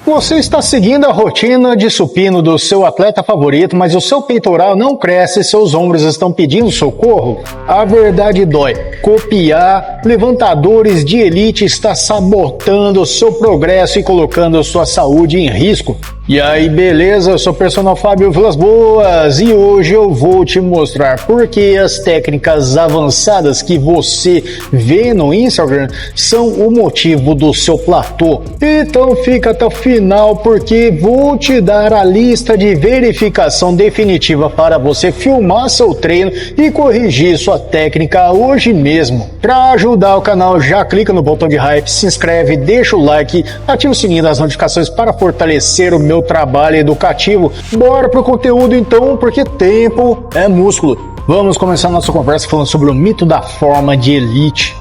Você está seguindo a rotina de supino do seu atleta favorito, mas o seu peitoral não cresce e seus ombros estão pedindo socorro? A verdade dói. Copiar levantadores de elite está sabotando o seu progresso e colocando a sua saúde em risco. E aí, beleza? Eu sou o personal Fábio Vilas Boas e hoje eu vou te mostrar por que as técnicas avançadas que você vê no Instagram são o motivo do seu platô. Então fica até o final porque vou te dar a lista de verificação definitiva para você filmar seu treino e corrigir sua técnica hoje mesmo. Para ajudar o canal, já clica no botão de hype, se inscreve, deixa o like, ativa o sininho das notificações para fortalecer o meu trabalho educativo. Bora pro conteúdo então, porque tempo é músculo. Vamos começar nossa conversa falando sobre o mito da forma de elite.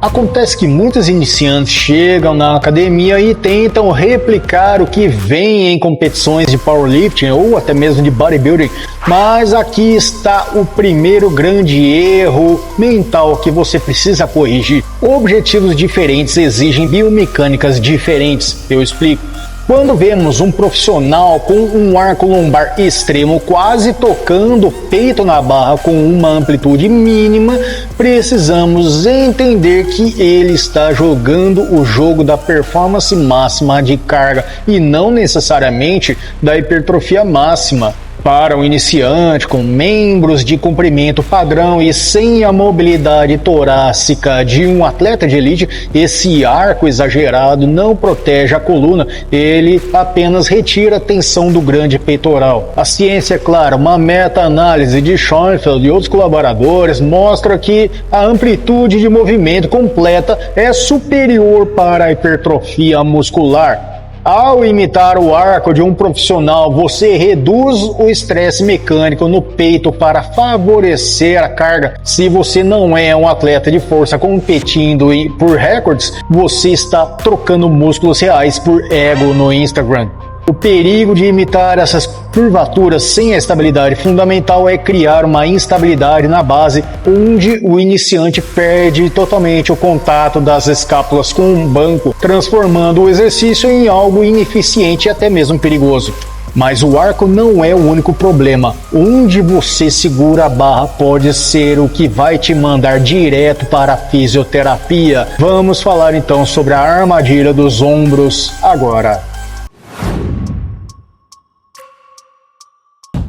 Acontece que muitos iniciantes chegam na academia e tentam replicar o que vem em competições de powerlifting ou até mesmo de bodybuilding, mas aqui está o primeiro grande erro mental que você precisa corrigir. Objetivos diferentes exigem biomecânicas diferentes. Eu explico. Quando vemos um profissional com um arco lombar extremo quase tocando o peito na barra com uma amplitude mínima, precisamos entender que ele está jogando o jogo da performance máxima de carga e não necessariamente da hipertrofia máxima. Para o iniciante com membros de comprimento padrão e sem a mobilidade torácica de um atleta de elite, esse arco exagerado não protege a coluna, ele apenas retira a tensão do grande peitoral. A ciência, é claro, uma meta-análise de Schoenfeld e outros colaboradores mostra que a amplitude de movimento completa é superior para a hipertrofia muscular. Ao imitar o arco de um profissional, você reduz o estresse mecânico no peito para favorecer a carga. Se você não é um atleta de força competindo por recordes, você está trocando músculos reais por ego no Instagram. O perigo de imitar essas curvaturas sem a estabilidade fundamental é criar uma instabilidade na base, onde o iniciante perde totalmente o contato das escápulas com o banco, transformando o exercício em algo ineficiente e até mesmo perigoso. Mas o arco não é o único problema. Onde você segura a barra pode ser o que vai te mandar direto para a fisioterapia. Vamos falar então sobre a armadilha dos ombros agora.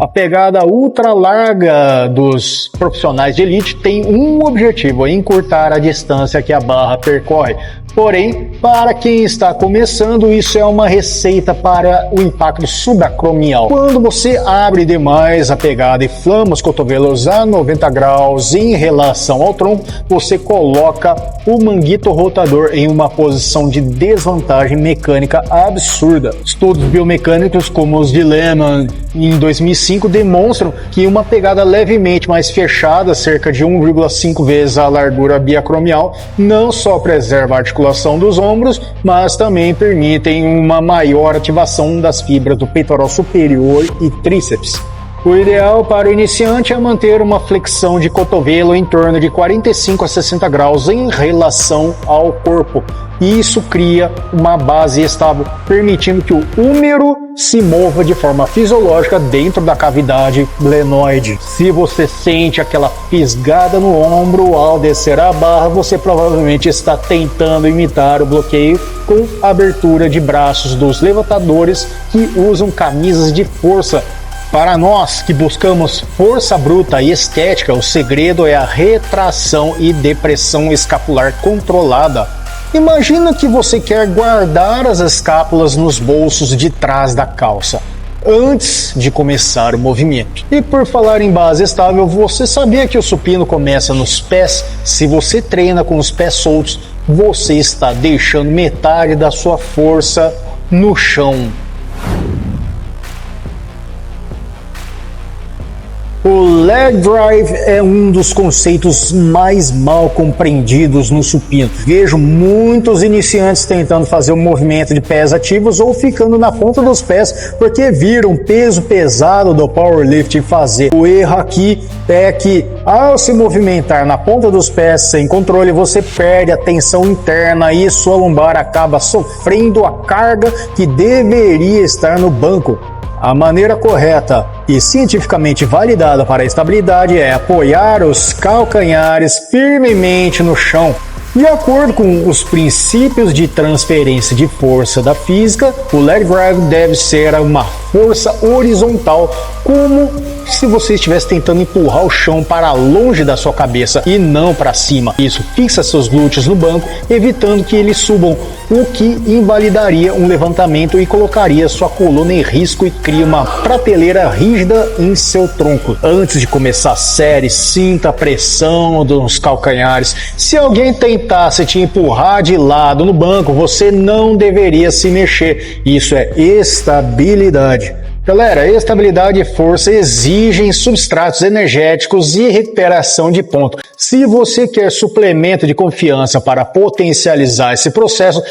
A pegada ultra larga dos profissionais de elite tem um objetivo: encurtar a distância que a barra percorre. Porém, para quem está começando, isso é uma receita para o impacto subacromial. Quando você abre demais a pegada e flama os cotovelos a 90 graus em relação ao tronco, você coloca o manguito rotador em uma posição de desvantagem mecânica absurda. Estudos biomecânicos como os de Lehman em 2005 demonstram que uma pegada levemente mais fechada, cerca de 1,5 vezes a largura biacromial, não só preserva a articulação dos ombros, mas também permitem uma maior ativação das fibras do peitoral superior e tríceps. O ideal para o iniciante é manter uma flexão de cotovelo em torno de 45 a 60 graus em relação ao corpo. Isso cria uma base estável, permitindo que o húmero se mova de forma fisiológica dentro da cavidade glenoide. Se você sente aquela fisgada no ombro ao descer a barra, você provavelmente está tentando imitar o bloqueio com a abertura de braços dos levantadores que usam camisas de força. Para nós que buscamos força bruta e estética, o segredo é a retração e depressão escapular controlada. Imagina que você quer guardar as escápulas nos bolsos de trás da calça antes de começar o movimento. E por falar em base estável, você sabia que o supino começa nos pés? Se você treina com os pés soltos, você está deixando metade da sua força no chão. O leg drive é um dos conceitos mais mal compreendidos no supino. Vejo muitos iniciantes tentando fazer um movimento de pés ativos ou ficando na ponta dos pés porque viram peso pesado do powerlifting fazer. O erro aqui é que ao se movimentar na ponta dos pés sem controle, você perde a tensão interna e sua lombar acaba sofrendo a carga que deveria estar no banco. A maneira correta e cientificamente validada para a estabilidade é apoiar os calcanhares firmemente no chão. De acordo com os princípios de transferência de força da física, o leg drive deve ser uma força horizontal, como se você estivesse tentando empurrar o chão para longe da sua cabeça e não para cima. Isso fixa seus glúteos no banco, evitando que eles subam, o que invalidaria um levantamento e colocaria sua coluna em risco e cria uma prateleira rígida em seu tronco. Antes de começar a série, sinta a pressão dos calcanhares. Se alguém tentasse te empurrar de lado no banco, você não deveria se mexer. Isso é estabilidade. Galera, estabilidade e força exigem substratos energéticos e recuperação de ponto. Se você quer suplemento de confiança para potencializar esse processo,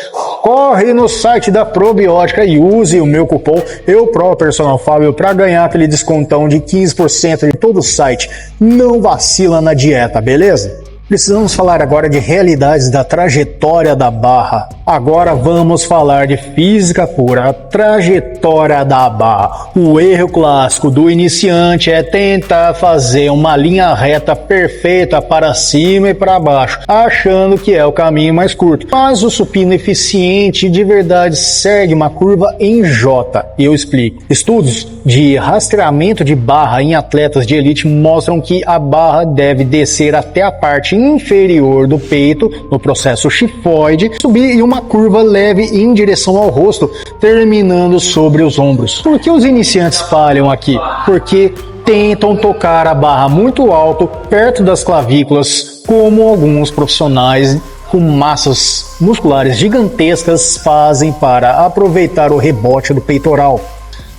corre no site da Probiótica e use o meu cupom EUPROPERSONALFábio para ganhar aquele descontão de 15% de todo o site. Não vacila na dieta, beleza? Precisamos falar agora de realidades da trajetória da barra. Agora vamos falar de física pura, a trajetória da barra. O erro clássico do iniciante é tentar fazer uma linha reta perfeita para cima e para baixo, achando que é o caminho mais curto. Mas o supino eficiente de verdade segue uma curva em J. Eu explico. Estudos de rastreamento de barra em atletas de elite mostram que a barra deve descer até a parte inferior do peito, no processo chifoide, subir em uma curva leve em direção ao rosto, terminando sobre os ombros. Por que os iniciantes falham aqui? Porque tentam tocar a barra muito alto, perto das clavículas, como alguns profissionais com massas musculares gigantescas fazem para aproveitar o rebote do peitoral.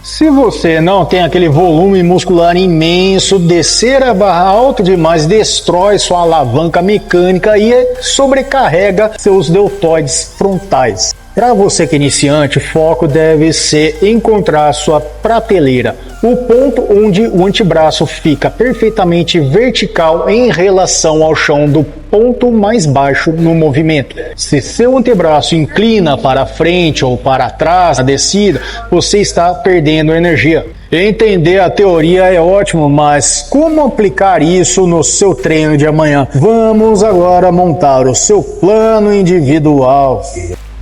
Se você não tem aquele volume muscular imenso, descer a barra alto demais destrói sua alavanca mecânica e sobrecarrega seus deltoides frontais. Para você que é iniciante, o foco deve ser encontrar sua prateleira, o ponto onde o antebraço fica perfeitamente vertical em relação ao chão do ponto mais baixo no movimento. Se seu antebraço inclina para frente ou para trás na descida, você está perdendo energia. Entender a teoria é ótimo, mas como aplicar isso no seu treino de amanhã? Vamos agora montar o seu plano individual.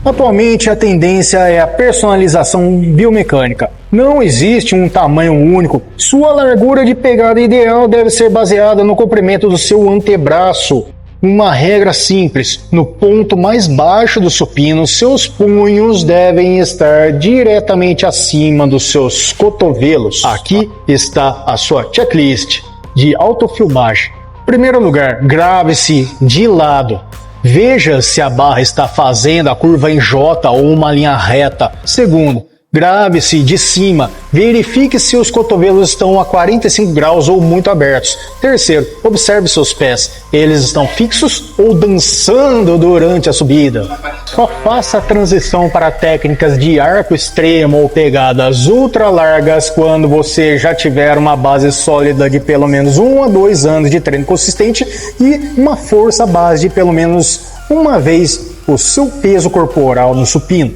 Atualmente, a tendência é a personalização biomecânica. Não existe um tamanho único. Sua largura de pegada ideal deve ser baseada no comprimento do seu antebraço. Uma regra simples: no ponto mais baixo do supino, seus punhos devem estar diretamente acima dos seus cotovelos. Aqui está a sua checklist de autofilmagem. Em primeiro lugar, grave-se de lado. Veja se a barra está fazendo a curva em J ou uma linha reta. Segundo, grave-se de cima. Verifique se os cotovelos estão a 45 graus ou muito abertos. Terceiro, observe seus pés. Eles estão fixos ou dançando durante a subida? Só faça a transição para técnicas de arco extremo ou pegadas ultra largas quando você já tiver uma base sólida de pelo menos 1 a 2 anos de treino consistente e uma força base de pelo menos uma vez o seu peso corporal no supino.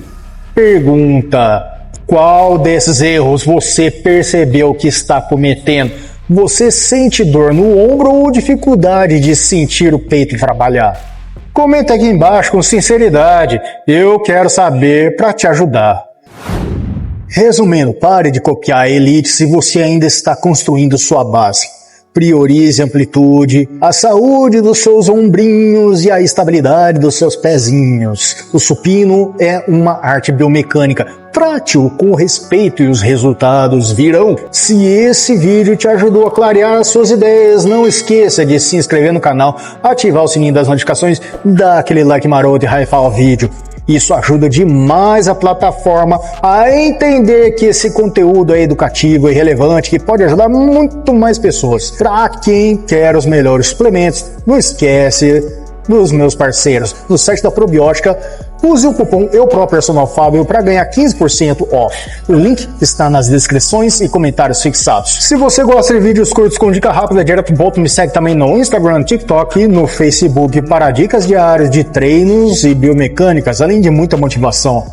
Pergunta: qual desses erros você percebeu que está cometendo? Você sente dor no ombro ou dificuldade de sentir o peito trabalhar? Comenta aqui embaixo com sinceridade, eu quero saber para te ajudar. Resumindo, pare de copiar a elite se você ainda está construindo sua base. Priorize a amplitude, a saúde dos seus ombrinhos e a estabilidade dos seus pezinhos. O supino é uma arte biomecânica. Trate-o com respeito e os resultados virão. Se esse vídeo te ajudou a clarear suas ideias, não esqueça de se inscrever no canal, ativar o sininho das notificações, dar aquele like maroto e hypar o vídeo. Isso ajuda demais a plataforma a entender que esse conteúdo é educativo e relevante, que pode ajudar muito mais pessoas. Para quem quer os melhores suplementos, não esquece dos meus parceiros. No site da Probiótica, use o cupom EUPROPERSONALFábio para ganhar 15% off. O link está nas descrições e comentários fixados. Se você gosta de vídeos curtos com dica rápida, direto pro ponto, me segue também no Instagram, TikTok e no Facebook para dicas diárias de treinos e biomecânicas, além de muita motivação.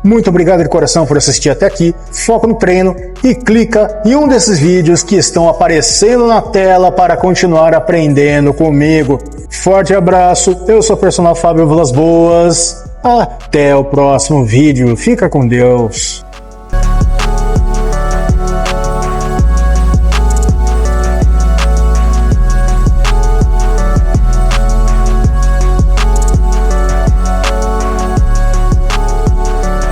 Muito obrigado de coração por assistir até aqui. Foca no treino e clica em um desses vídeos que estão aparecendo na tela para continuar aprendendo comigo. Forte abraço, eu sou o Personal Fábio Vilas Boas. Até o próximo vídeo. Fica com Deus.